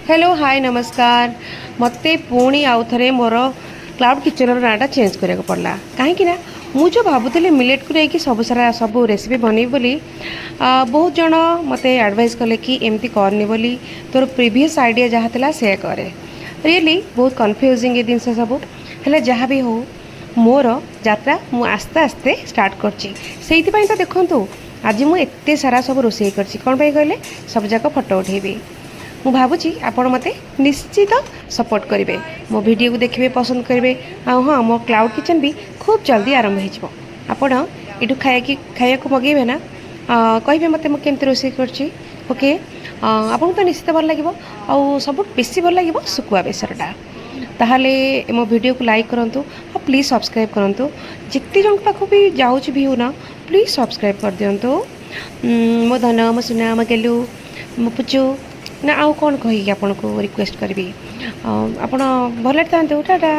Hello hi नमस्कार मते पुणी आउ थे मोर क्लाउड किचन नाटा चेंज कराया पड़ा कहीं मुझे भावुली मिलेट को लेकिन सब सारा सब रेसिपी बनई बोली बहुत जन मत एडवाइस कले कि एमती करनी बोली तोर प्रीवियस आइडिया जहाँ था से करे रियली बहुत कन्फ्यूजिंग ये जिन सब है जहाँ भी हो मोर यात्रा मु आस्ते आस्ते स्टार्ट करती तो देखूँ आज मुझे सारा सब रोषे कर कौन कहले सब जाक फटो उठेबी मु भावुची आपण मते निश्चित सपोर्ट करेंगे मो वीडियो को देखिए पसंद करेंगे हाँ मो क्लाउड किचन भी खूब जल्दी आरंभ हो आपण यू खाया मगेबे ना कहे मत केमती रोषे करछि ओके आपन तो निश्चित भल लगे आउ सब बेसी भल लगे सुकुआ बेसरटा ताहले मो वीडियो को लाइक करूँ और प्लीज़ सब्सक्राइब करूँ जिते जन पाख भी जाऊँ भी हो ना प्लीज़ सब्सक्राइब कर दिंतु मो धन मो सुना मो गेलु मो पुचु ना आउ कौन कही आपन को रिक्वेस्ट करी आपण भले था टाटा।